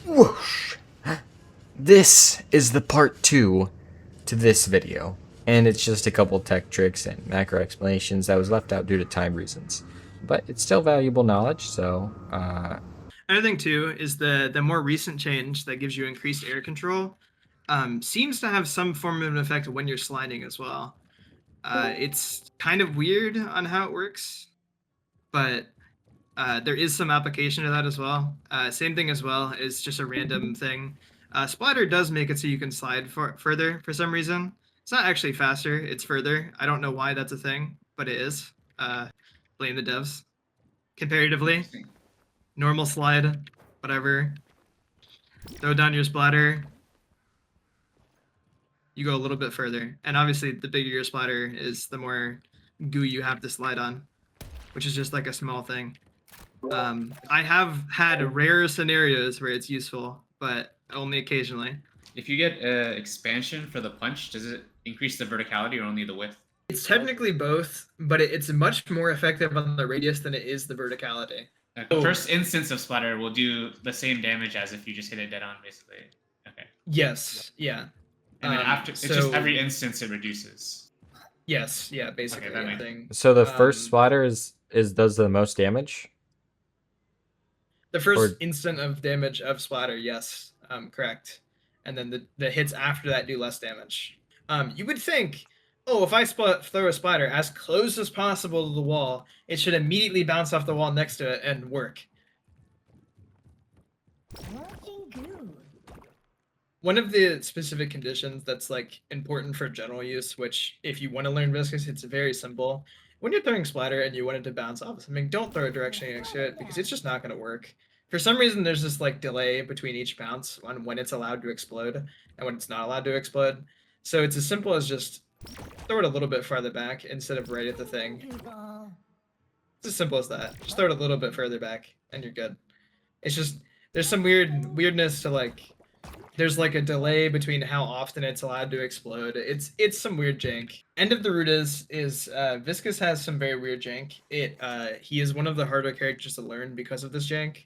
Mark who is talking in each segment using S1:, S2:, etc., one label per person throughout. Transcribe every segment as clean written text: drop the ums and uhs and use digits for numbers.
S1: Whoosh! This is the part 2 to this video, and it's just a couple tech tricks and macro explanations that was left out due to time reasons. But it's still valuable knowledge, so
S2: Another thing too is the more recent change that gives you increased air control seems to have some form of an effect when you're sliding as well. It's kind of weird on how it works, but there is some application to that as well. Same thing as well is just a random thing. Splatter does make it so you can slide further for some reason. It's not actually faster; it's further. I don't know why that's a thing, but it is. Blame the devs. Comparatively, normal slide, whatever. Throw down your splatter. You go a little bit further, and obviously, the bigger your splatter is, the more goo you have to slide on, which is just like a small thing. I have had rare scenarios where it's useful, but only occasionally.
S3: If you get expansion for the punch, does it increase the verticality or only the width?
S2: It's technically both, but it's much more effective on the radius than it is the verticality.
S3: The first instance of splatter will do the same damage as if you just hit it dead on, basically. Okay.
S2: Yes. Yeah.
S3: And then after, it's just every instance it reduces.
S2: Yes. Yeah. Basically.
S3: Okay, that makes...
S1: So the first splatter is does the most damage.
S2: The first instant of damage of splatter, yes, correct. And then the hits after that do less damage. You would think, oh, if I throw a splatter as close as possible to the wall, it should immediately bounce off the wall next to it and work. One of the specific conditions that's like important for general use, which if you want to learn Viscous, it's very simple. When you're throwing splatter and you want it to bounce off something, don't throw it directly next to it because it's just not going to work. For some reason, there's this like delay between each bounce on when it's allowed to explode and when it's not allowed to explode. So it's as simple as just throw it a little bit farther back instead of right at the thing. It's as simple as that. Just throw it a little bit further back and you're good. It's just, there's some weirdness to like, there's like a delay between how often it's allowed to explode. It's some weird jank. End of the route is Viscous has some very weird jank. He is one of the harder characters to learn because of this jank.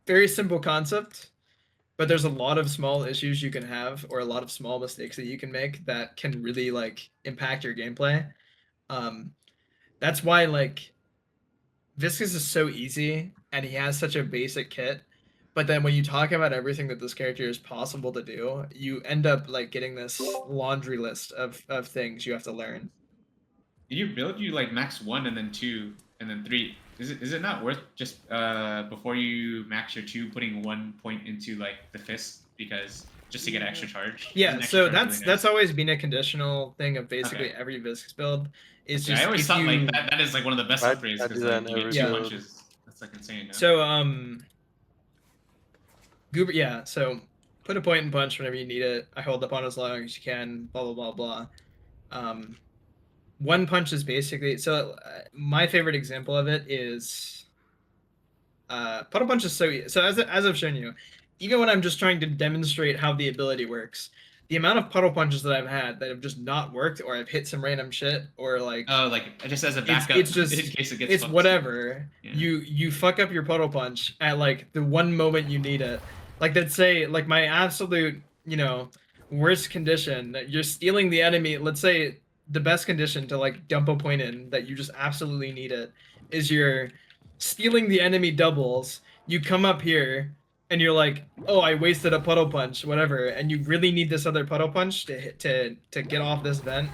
S2: Very simple concept, but there's a lot of small issues you can have or a lot of small mistakes that you can make that can really like impact your gameplay. That's why like Viscous is so easy and he has such a basic kit. But then when you talk about everything that this character is possible to do, you end up like getting this laundry list of things you have to learn.
S3: Did you build you like max 1 and then 2 and then 3? Is it not worth just before you max your 2 putting 1 point into like the fist because just to get extra charge?
S2: Yeah, so that's always been a conditional thing of basically every Viscous build. Is just
S3: I always thought like that is like one of the best upgrades because like, you get 2 punches. That's like insane. No?
S2: So Goober, yeah, so put a point and punch whenever you need it. I hold up on as long as you can, blah, blah, blah, blah. One punch is basically, so my favorite example of it is, Puddle Punch is so as I've shown you, even when I'm just trying to demonstrate how the ability works, the amount of Puddle Punches that I've had that have just not worked, or I've hit some random shit, or like...
S3: Oh, like, just as a backup,
S2: it's just,
S3: in case it gets
S2: it's
S3: fucked.
S2: Whatever. Yeah. You fuck up your Puddle Punch at, like, the one moment you need it. Like, let's say, like, my absolute, you know, worst condition, you're stealing the enemy, let's say the best condition to, like, dump a point in that you just absolutely need it, is you're stealing the enemy doubles, you come up here, and you're like, oh, I wasted a Puddle Punch, whatever, and you really need this other Puddle Punch to get off this vent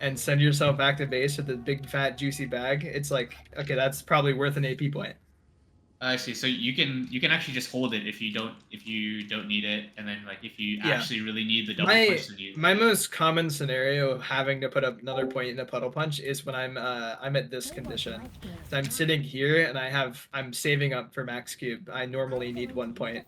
S2: and send yourself back to base with a big, fat, juicy bag, it's like, okay, that's probably worth an AP point.
S3: I see. So you can actually just hold it if you don't need it, and then like if you actually really need the double punch.
S2: My most common scenario of having to put up another point in a Puddle Punch is when I'm at this condition. So I'm sitting here and I'm saving up for max cube. I normally need 1 point.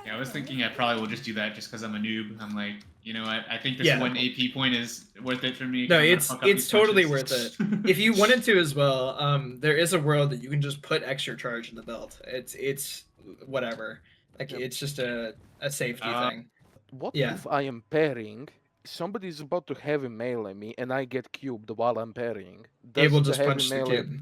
S3: Yeah, I was thinking I probably will just do that just because I'm a noob. I'm like, you know what? I think this 1 AP point is worth it for me.
S2: No, it's totally worth it. If you wanted to as well, there is a world that you can just put extra charge in the belt. It's whatever. Like it's just a safety thing.
S4: What if I am parrying? Somebody is about to heavy melee me, and I get cubed while I'm parrying.
S2: It will just punch the cube.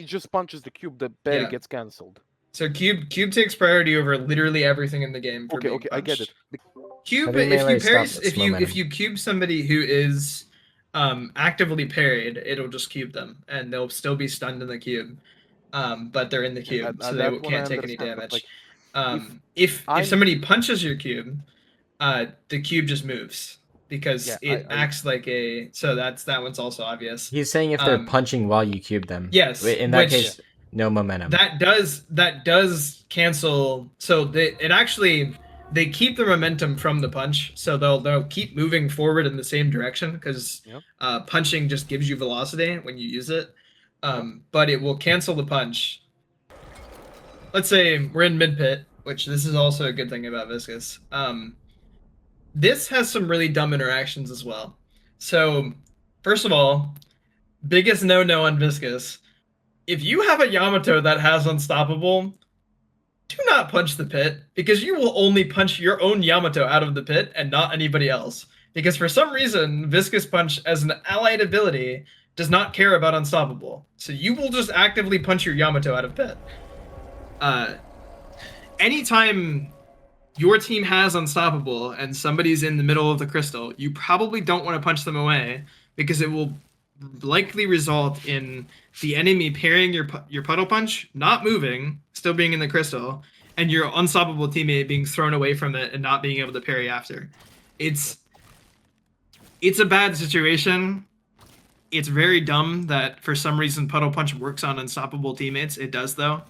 S4: he just punches the cube, the parry
S2: Yeah.
S4: gets cancelled.
S2: So cube takes priority over literally everything in the game for
S4: Okay,
S2: being
S4: okay, I get it.
S2: punched. Cube,
S1: Heavy
S2: if you
S1: melee
S2: parry,
S1: stop
S2: if
S1: momentum.
S2: you cube somebody who is actively parried, it'll just cube them, and they'll still be stunned in the cube. But they're in the cube, so they
S4: that one I
S2: can't take any
S4: understand, but,
S2: damage.
S4: like,
S2: If
S4: I'm-
S2: somebody punches your cube, the cube just moves because
S4: Yeah,
S2: it
S4: I-
S2: acts like a. So that one's also obvious.
S1: He's saying if they're
S2: Um,
S1: punching while you cube them.
S2: Yes,
S1: In that
S2: which-
S1: case, no momentum.
S2: That does cancel. So they keep the momentum from the punch, so they'll keep moving forward in the same direction because
S4: Yep.
S2: punching just gives you velocity when you use it. But it will cancel the punch. Let's say we're in mid pit, which this is also a good thing about Viscous. This has some really dumb interactions as well. So first of all, biggest no on Viscous. If you have a Yamato that has Unstoppable, do not punch the pit, because you will only punch your own Yamato out of the pit and not anybody else. Because for some reason, Viscous Punch as an allied ability does not care about Unstoppable. So you will just actively punch your Yamato out of pit. Anytime your team has Unstoppable and somebody's in the middle of the crystal, you probably don't want to punch them away, because it will likely result in the enemy parrying your puddle punch, not moving, still being in the crystal, and your unstoppable teammate being thrown away from it and not being able to parry after. It's a bad situation. It's very dumb that for some reason puddle punch works on unstoppable teammates. It does though.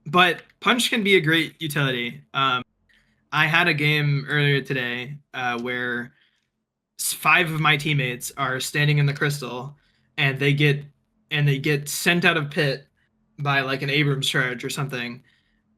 S2: But punch can be a great utility. I had a game earlier today where 5 of my teammates are standing in the crystal, and they get sent out of pit by like an Abrams charge or something,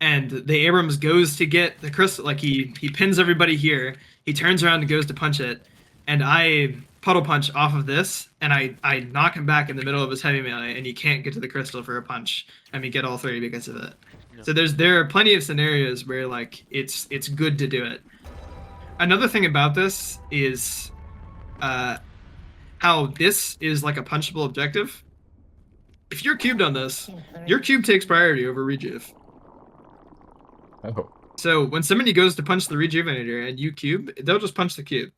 S2: and the Abrams goes to get the crystal, like he pins everybody here, he turns around and goes to punch it, and I puddle punch off of this, and I knock him back in the middle of his heavy melee, and he can't get to the crystal for a punch, and we get all 3 because of it.
S4: Yeah.
S2: So there are plenty of scenarios where like it's good to do it. Another thing about this is how this is like a punchable objective. If you're cubed on this, your cube takes priority over rejuve.
S1: Oh.
S2: So when somebody goes to punch the rejuvenator and you cube, they'll just punch the cube,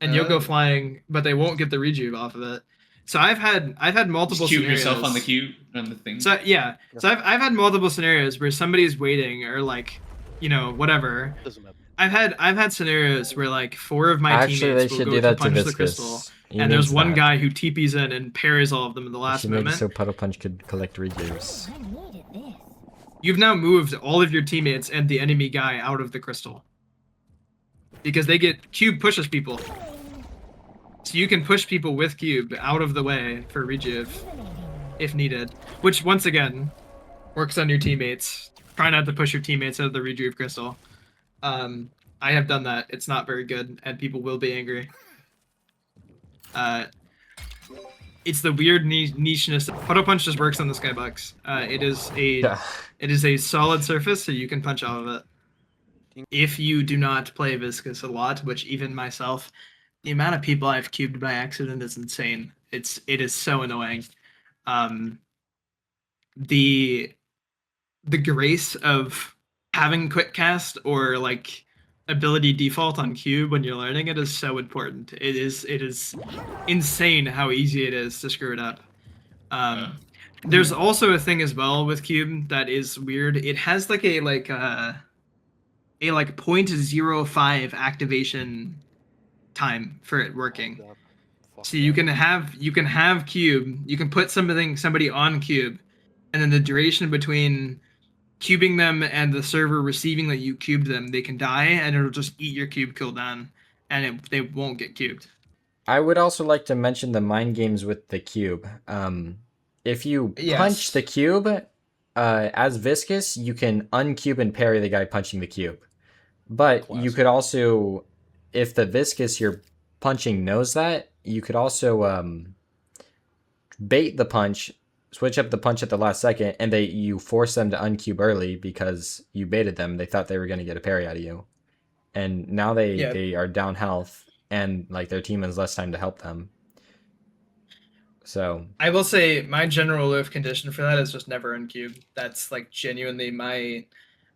S2: and you'll go flying, but they won't get the rejuve off of it. So I've had multiple
S3: Just cube
S2: scenarios.
S3: yourself on the cube on the thing.
S2: So yeah, so I've had multiple scenarios where somebody's waiting or like, whatever.
S4: Doesn't matter.
S2: I've had scenarios where like 4 of my
S1: Actually, they
S2: teammates will
S1: should
S2: go
S1: do
S2: to
S1: that to
S2: punch the
S1: Viscous.
S2: crystal,
S1: He
S2: and there's
S1: needs
S2: one
S1: that.
S2: guy who TPs in and parries all of them in the last
S1: Should make it
S2: moment.
S1: so Puddle Punch could collect rejuves.
S2: You've now moved all of your teammates and the enemy guy out of the crystal, because they get cube pushes people. So you can push people with cube out of the way for rejuve if needed, which once again works on your teammates. Try not to push your teammates out of the rejuve crystal. I have done that. It's not very good, and people will be angry. It's the weird nicheness. Puddle punch just works on the skybox. It is a solid surface, so you can punch out of it. If you do not play Viscous a lot, which even myself, the amount of people I've cubed by accident is insane. It is so annoying. The grace of having quick cast or like ability default on cube when you're learning it is so important. It is insane how easy it is to screw it up. There's also a thing as well with cube that is weird. It has like a 0.05 activation time for it working. So you can have cube, you can put somebody on cube, and then the duration between cubing them and the server receiving that you cubed them, they can die, and it'll just eat your cube cooldown, and they won't get cubed.
S1: I would also like to mention the mind games with the cube. If you punch the cube, as Viscous, you can uncube and parry the guy punching the cube. But you could also, if the Viscous you're punching knows that, you could also bait the punch, switch up the punch at the last second, and you force them to uncube early because you baited them. They thought they were going to get a parry out of you. And now they are down health, and like their team has less time to help them. So
S2: I will say my general rule of condition for that is just never uncube. That's like genuinely my.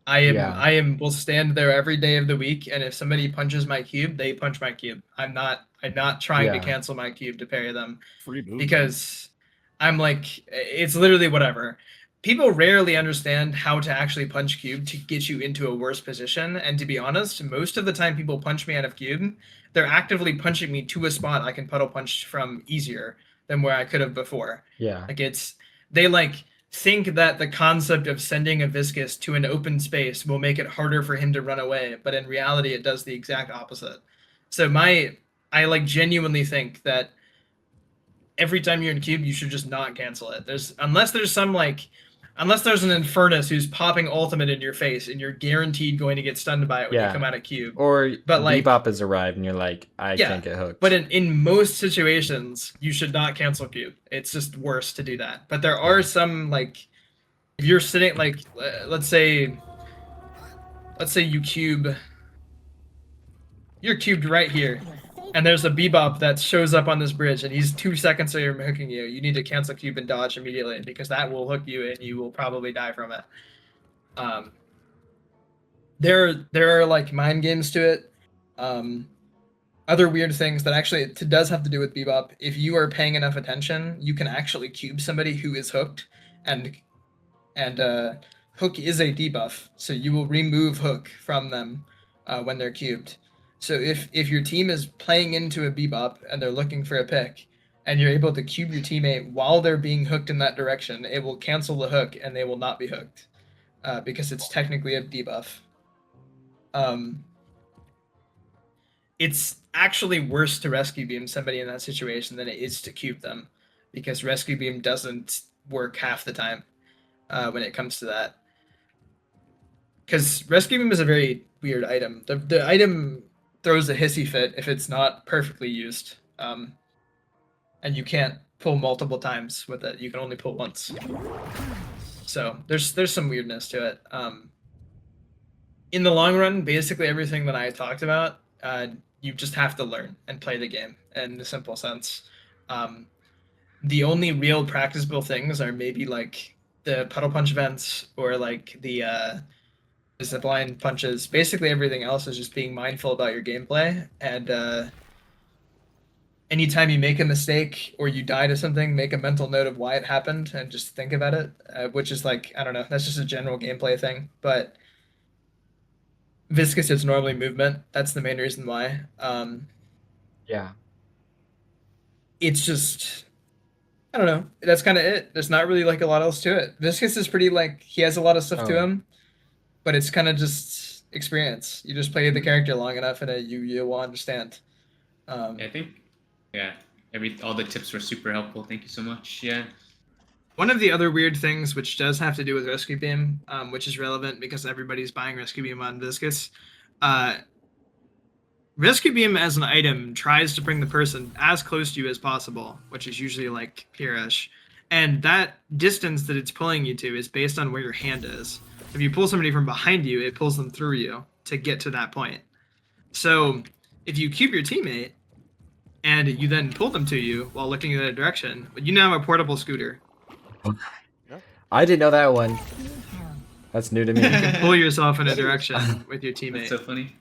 S1: Yeah.
S2: I am will stand there every day of the week, and if somebody punches my cube, they punch my cube. I'm not trying to
S1: Yeah.
S2: cancel my cube to parry them
S5: Free move.
S2: because I'm like it's literally whatever. People rarely understand how to actually punch cube to get you into a worse position, and to be honest, most of the time people punch me out of cube, they're actively punching me to a spot I can puddle punch from easier than where I could have before.
S1: yeah.
S2: Like they like think that the concept of sending a Viscous to an open space will make it harder for him to run away, but in reality it does the exact opposite. So I like genuinely think that every time you're in cube you should just not cancel it. Unless there's an Infernus who's popping ultimate in your face and you're guaranteed going to get stunned by it when
S1: Yeah.
S2: you come out of cube.
S1: Or
S2: But, like-
S1: Bebop has arrived and you're like, I
S2: Yeah,
S1: can't get hooked.
S2: But in most situations, you should not cancel cube. It's just worse to do that. But there are some, like, if you're sitting, like, let's say you're cubed right here, and there's a Bebop that shows up on this bridge, and he's 2 seconds away from hooking you. You need to cancel cube and dodge immediately, because that will hook you, and you will probably die from it. There are, like, mind games to it. Other weird things that actually it does have to do with Bebop. If you are paying enough attention, you can actually cube somebody who is hooked, and hook is a debuff, so you will remove hook from them when they're cubed. So if your team is playing into a Bebop and they're looking for a pick, and you're able to cube your teammate while they're being hooked in that direction, it will cancel the hook and they will not be hooked because it's technically a debuff. It's actually worse to rescue beam somebody in that situation than it is to cube them, because rescue beam doesn't work half the time when it comes to that. Because rescue beam is a very weird item. The item throws a hissy fit if it's not perfectly used, and you can't pull multiple times with it. You can only pull once. So there's some weirdness to it. In the long run, basically everything that I talked about, you just have to learn and play the game in the simple sense. The only real practicable things are maybe like the puddle punch events or like the zipline punches. Basically everything else is just being mindful about your gameplay, and anytime you make a mistake or you die to something, make a mental note of why it happened and just think about it, which is like, I don't know, that's just a general gameplay thing. But Viscous is normally movement. That's the main reason why.
S1: yeah.
S2: It's just, I don't know. That's kind of it. There's not really like a lot else to it. Viscous is pretty like, he has a lot of stuff to
S1: Oh.
S2: him, but it's kind of just experience. You just play the character long enough and you will understand.
S3: Yeah, I think, yeah, all the tips were super helpful. Thank you so much. Yeah.
S2: One of the other weird things, which does have to do with Rescue Beam, which is relevant because everybody's buying Rescue Beam on Viscous, Rescue Beam as an item tries to bring the person as close to you as possible, which is usually like Pirish, and that distance that it's pulling you to is based on where your hand is. If you pull somebody from behind you, it pulls them through you to get to that point. So if you cube your teammate and you then pull them to you while looking in that direction, you now have a portable scooter.
S1: I didn't know that one. That's new to me.
S2: You can pull yourself in a direction with your teammate.
S3: That's so funny.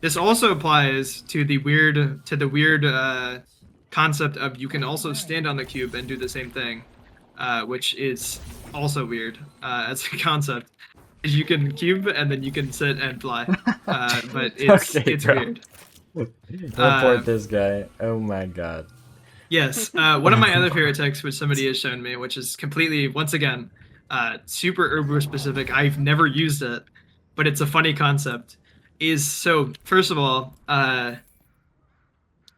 S2: This also applies to the weird concept of you can also stand on the cube and do the same thing, which is also weird as a concept. Is you can cube and then you can sit and fly, but it's
S1: Okay,
S2: it's
S1: bro.
S2: weird.
S1: Report this guy. Oh my god.
S2: Yes, one of my other favorite texts, which somebody has shown me, which is completely, once again, super Uber specific. I've never used it, but it's a funny concept. Is so first of all,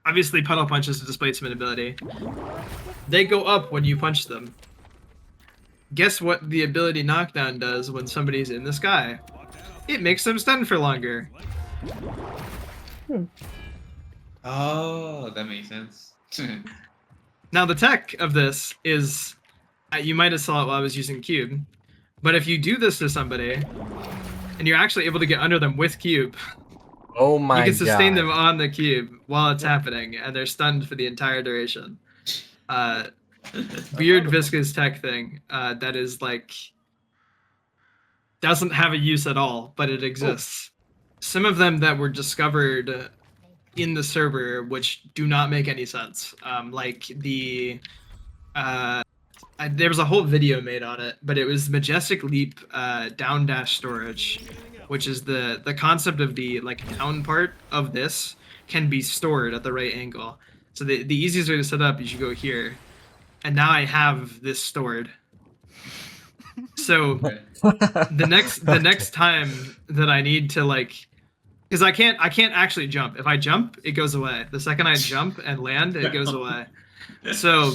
S2: obviously puddle punch is a displacement ability. They go up when you punch them. Guess what the ability knockdown does when somebody's in the sky? It makes them stun for longer.
S3: Oh, that makes sense.
S2: Now the tech of this is, you might have saw it while I was using cube, but if you do this to somebody, and you're actually able to get under them with cube,
S1: Oh my
S2: you can sustain
S1: god.
S2: them on the cube while it's happening, and they're stunned for the entire duration. Weird viscous tech thing that is like doesn't have a use at all, but it exists. Some of them that were discovered in the server, which do not make any sense. Like the there was a whole video made on it, but it was Majestic Leap down dash storage, which is the concept of the like down part of this can be stored at the right angle. So the easiest way to set up is you go here, and now I have this stored. So the next time that I need to like, because I can't actually jump. If I jump, it goes away. The second I jump and land, it goes away. So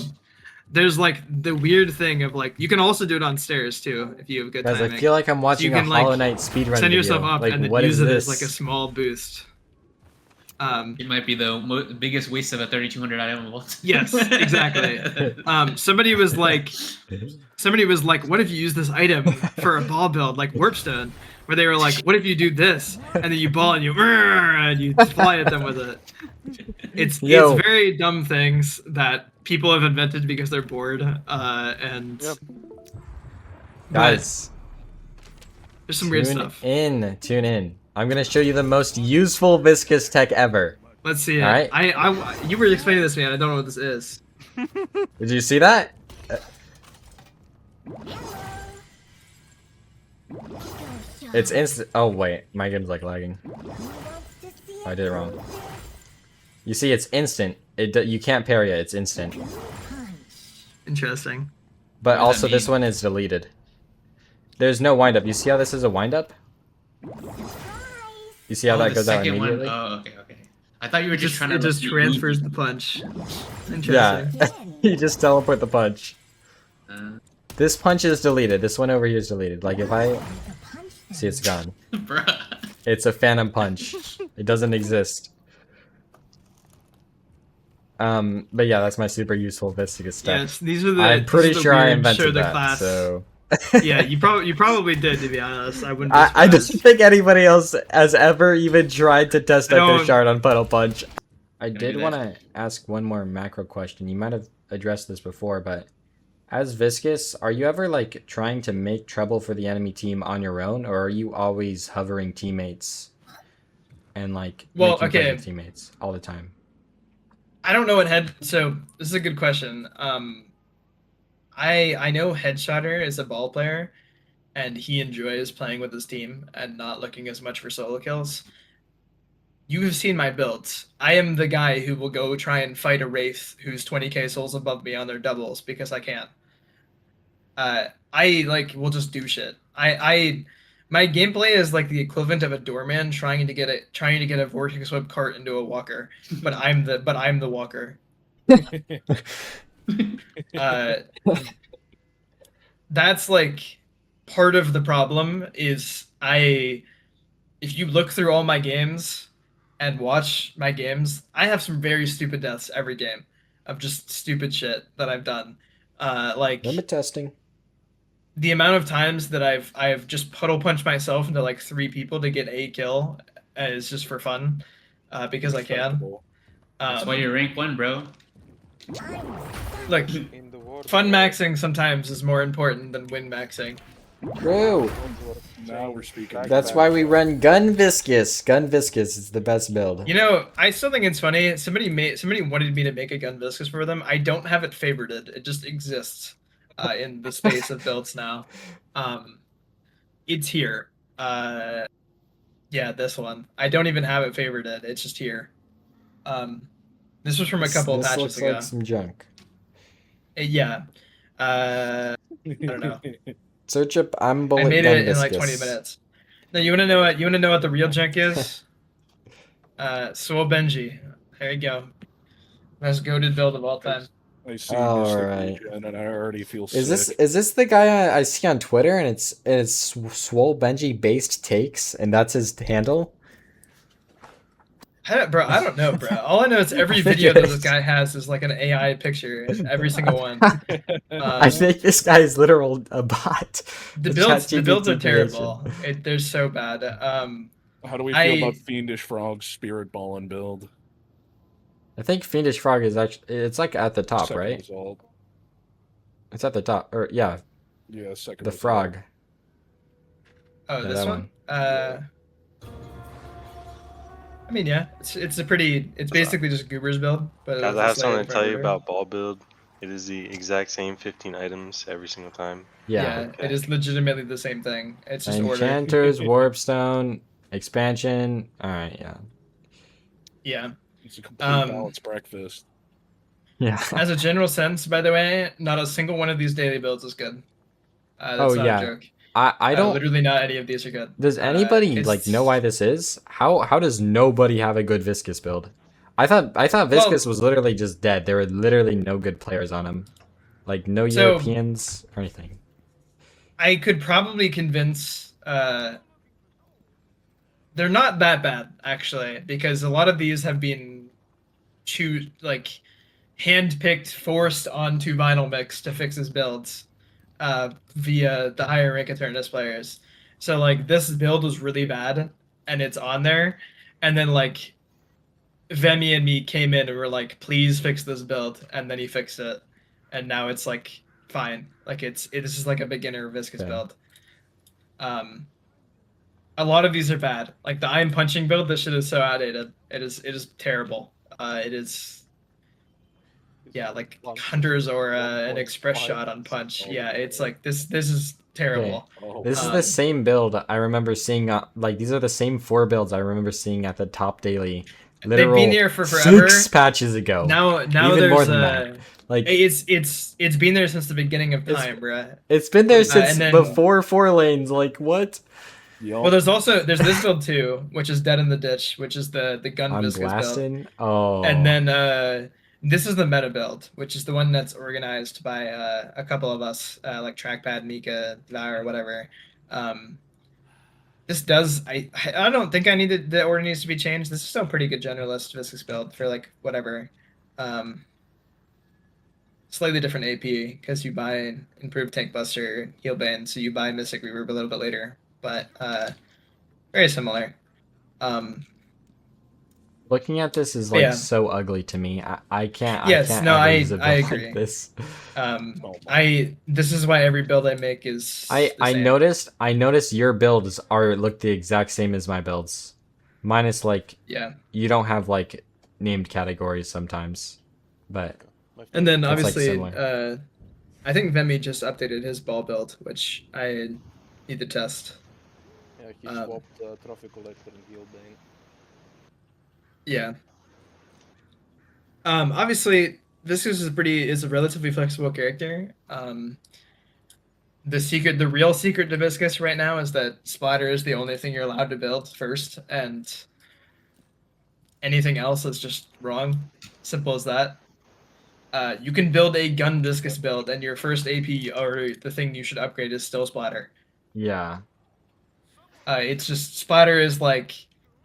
S2: there's like the weird thing of like you can also do it on stairs too if you have good
S1: Guys,
S2: timing.
S1: I feel like I'm watching
S2: you can,
S1: a Hollow
S2: like,
S1: Knight speedrun
S2: Send
S1: video.
S2: yourself up
S1: Like,
S2: and then
S1: what
S2: use
S1: is
S2: it
S1: this?
S2: as like a small boost.
S3: It might be the biggest waste of a 3200 item vault.
S2: Yes, exactly. Somebody was like, what if you use this item for a ball build like Warpstone? Where they were like, what if you do this and then you ball and you fly at them with it? It's very dumb things that people have invented because they're bored. And
S1: Guys,
S2: there's some weird stuff.
S1: Tune in. I'm gonna show you the most useful viscous tech ever.
S2: Let's see it.
S1: All right.
S2: You were explaining this to me, and I don't know what this is.
S1: Did you see that? It's instant. Oh wait, my game's like lagging. I did it wrong. You see, it's instant. You can't parry it. It's instant.
S2: Interesting.
S1: But also, this one is deleted. There's no wind up. You see how this is a wind up? You see how that goes out immediately?
S3: Oh, okay. I thought you were just trying to.
S2: It just transfers the punch. Interesting.
S1: Yeah, you just teleport the punch. This punch is deleted. This one over here is deleted. Like if I see, it's gone.
S3: Bruh.
S1: It's a phantom punch. It doesn't exist. But yeah, that's my super useful viscous stuff.
S2: Yes, these are the.
S1: I'm pretty sure I
S2: weird
S1: invented that.
S2: class.
S1: So.
S2: Yeah, you probably did, to be honest. I wouldn't.
S1: I don't think anybody else has ever even tried to test out their shard on Puddle Punch. I did want to ask one more macro question. You might have addressed this before, but as Viscous, are you ever like trying to make trouble for the enemy team on your own, or are you always hovering teammates and like making fun of teammates all the time?
S2: I don't know what head. So this is a good question. I know Headshotter is a ball player, and he enjoys playing with his team and not looking as much for solo kills. You have seen my builds. I am the guy who will go try and fight a Wraith who's 20k souls above me on their doubles because I can. I like will just do shit. My gameplay is like the equivalent of a doorman trying to get a vortex whip cart into a walker, but I'm the walker. That's like part of the problem is if you look through all my games and watch my games, I have some very stupid deaths every game of just stupid shit that I've done. Like
S1: limit testing.
S2: The amount of times that I've just puddle punched myself into like 3 people to get a kill is just for fun, because I can.
S3: That's why you're rank 1, bro.
S2: Look, fun maxing sometimes is more important than win maxing.
S1: True.
S5: Now we're speaking.
S1: That's why we run Gun Viscous. Gun Viscous is the best build.
S2: You know, I still think it's funny. Somebody wanted me to make a Gun Viscous for them. I don't have it favorited. It just exists in the space of builds now. It's here. Yeah, this one. I don't even have it favorited. It's just here. This was from a couple of patches ago.
S1: This looks like some junk.
S2: Yeah. I don't know.
S1: Search up I'm bullet
S2: I made
S1: Gun
S2: it in like
S1: Viscous.
S2: 20 minutes. No, you wanna know what the real junk is? Swole Benji. There you go. Most goated build of all time.
S5: I see
S1: Alright.
S5: and I already feel
S1: Is
S5: sick.
S1: this the guy I see on Twitter and it's Swole Benji based takes and that's his handle?
S2: I don't know, bro. All I know is every video that this guy has is like an AI picture. Every single one.
S1: I think this guy is literal a bot.
S2: The builds are terrible. They're so bad.
S5: How do we feel about Fiendish Frog's Spirit Ball and build?
S1: I think Fiendish Frog is actually, it's like at the top,
S5: Second
S1: right?
S5: result.
S1: It's at the top, or yeah,
S5: Yeah, second
S1: the
S5: result.
S1: frog.
S2: Oh,
S1: Yeah,
S2: this
S1: that
S2: one.
S5: Yeah.
S2: I mean, yeah, it's a pretty. It's basically just Goober's build, but
S6: Guys,
S2: with
S6: I
S2: a
S6: have
S2: slightly
S6: something to tell
S2: different
S6: you
S2: order.
S6: about ball build. It is the exact same 15 items every single time.
S1: Yeah.
S2: Yeah, it is legitimately the same thing. It's just order.
S1: Enchanters, Warpstone, expansion. Alright, yeah.
S2: Yeah.
S5: It's a complete
S2: Um,
S5: balanced breakfast.
S1: Yeah.
S2: As a general sense, by the way, not a single one of these daily builds is good. That's
S1: Oh,
S2: not
S1: yeah.
S2: a joke.
S1: I don't.
S2: Literally not any of these are good.
S1: Does anybody
S2: it's-
S1: like know why this is? How does nobody have a good Viscous build? I thought Viscous was literally just dead. There were literally no good players on him. Like no
S2: So-
S1: Europeans or anything.
S2: I could probably convince. They're not that bad actually, because a lot of these have been handpicked, forced onto Vinyl Mix to fix his builds, via the higher rank Eternus players. So like this build was really bad, and it's on there, and then like Vemi and me came in and were like, please fix this build, and then he fixed it, and now it's like fine. Like it's just like a beginner Viscous
S1: Okay.
S2: build. A lot of these are bad. Like the I'm punching build, this shit is so outdated. It is terrible. It is like Hunter's or an express shot on punch. Yeah, it's like this is terrible.
S5: Oh,
S1: This is the same build I remember seeing. Like these are the same 4 builds I remember seeing at the top daily.
S2: They've been here for forever.
S1: 6 patches ago.
S2: Now
S1: Even
S2: there's
S1: more than that. Like
S2: it's been there since the beginning of
S1: It's-
S2: time, bruh.
S1: it's been there
S2: and
S1: since
S2: then-
S1: before 4 lanes. Like what?
S5: yup.
S2: Well, there's this build too, which is Dead in the Ditch, which is the gun
S1: I'm
S2: Viscous build.
S1: blasting. Oh.
S2: And then this is the meta build, which is the one that's organized by a couple of us, like Trackpad, Mika, or whatever. This does I don't think the order needs to be changed. This is still a pretty good generalist Viscous build for like whatever. Slightly different AP because you buy improved Tank Buster, Heal Bane, so you buy Mystic Reverb a little bit later, but very similar.
S1: Looking at this is like
S2: Yeah.
S1: so ugly to me. I can't.
S2: Yes,
S1: I can't
S2: no,
S1: ever
S2: I
S1: use a build
S2: agree.
S1: Like this.
S2: This is why every build I make is the
S1: I
S2: same.
S1: noticed your builds look the exact same as my builds, minus like
S2: Yeah.
S1: you don't have like named categories sometimes, but
S2: And then
S1: It's, like,
S2: obviously,
S1: similar.
S2: I think Vemi just updated his ball build, which I need to test.
S4: Yeah, he
S2: Um,
S4: swapped Trophy Collector and Heal Bane.
S2: Yeah. Obviously, Viscous is a relatively flexible character. The real secret to Viscous right now is that Splatter is the only thing you're allowed to build first, and anything else is just wrong. Simple as that. You can build a gun Viscous build, and your first AP or the thing you should upgrade is still Splatter.
S1: yeah.
S2: It's just Splatter is like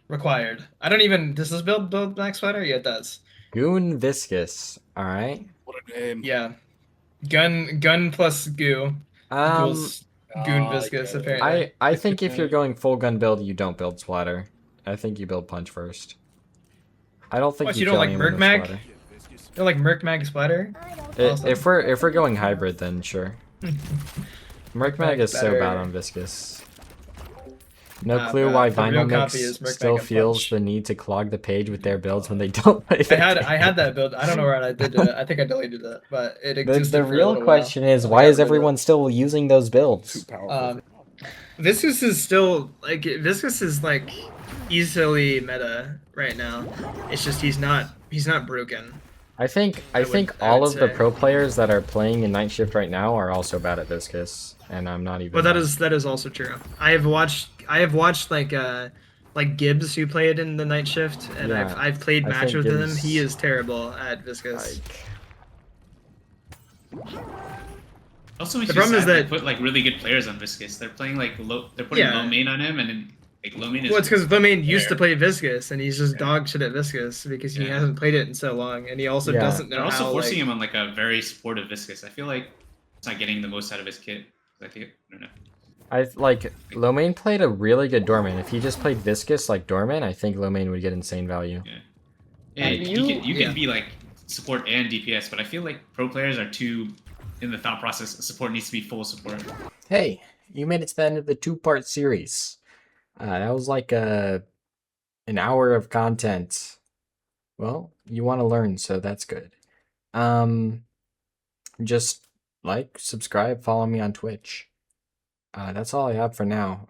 S2: required. I don't even. Does this build Max Splatter? Yeah, it does.
S1: Goon Viscous. All right.
S5: What a name.
S2: Yeah, gun plus goo equals Goon Viscous.
S5: I get it.
S2: Apparently,
S1: I think if you're going full gun build, you don't build Splatter. I think you build Punch first. I don't think
S2: What,
S1: you
S2: you don't
S1: kill
S2: like
S1: anyone with
S2: Merc Mag?
S1: Splatter.
S2: They're like Merc Mag Splatter. Awesome.
S1: If we're going hybrid, then sure. Merc Mag is so
S2: better.
S1: bad on Viscous. No
S2: Nah,
S1: clue
S2: bro,
S1: why
S2: the real
S1: Vinyl Mix
S2: Compy is Merc
S1: still
S2: Mag and
S1: feels
S2: Punch.
S1: the need to clog the page with their builds when they don't play.
S2: I had that build. I don't know where I did it. I think I deleted it, but it existed
S1: The
S2: for a
S1: real
S2: little
S1: question
S2: while.
S1: is
S2: I
S1: why
S2: got
S1: is
S2: rid of it.
S1: everyone still using those
S5: Too
S1: builds?
S5: powerful.
S2: Viscous is still like Viscous is like easily meta right now. It's just he's not broken.
S1: I think
S2: I
S1: all
S2: would
S1: of the
S2: say.
S1: pro players that are playing in Night Shift right now are also bad at Viscous, and I'm not even.
S2: But that is also true. I have watched like Gibbs who played in the Night Shift, and
S1: Yeah,
S2: I've played
S1: I
S2: matches
S1: think
S2: with him.
S1: Gibbs-
S2: He is terrible at Viscous.
S3: Also, it's
S2: The
S3: just
S2: problem is
S3: sad they
S2: that-
S3: put like really good players on Viscous. They're playing like they're putting
S2: Yeah.
S3: low main on him, and then like low main is.
S2: Well, it's because Vomane used to
S3: there.
S2: play Viscous, and he's just
S3: Yeah.
S2: dog shit at Viscous because he
S3: Yeah.
S2: hasn't played it in so long, and he also
S1: Yeah.
S2: doesn't know
S3: They're also
S2: how.
S3: forcing
S2: Like,
S3: him on like a very supportive Viscous. I feel like it's not getting the most out of his kit. I think I don't know.
S1: I like Lomain played a really good Dorman. If he just played Viscous like Dorman, I think Lomain would get insane value.
S3: Yeah. Yeah,
S2: Have
S3: you can
S2: yeah.
S3: be like support and DPS, but I feel like pro players are too in the thought process. Support needs to be full support.
S1: Hey, you made it to the end of the 2-part series. That was like an hour of content. Well, you want to learn, so that's good. Just like, subscribe, follow me on Twitch. That's all I have for now.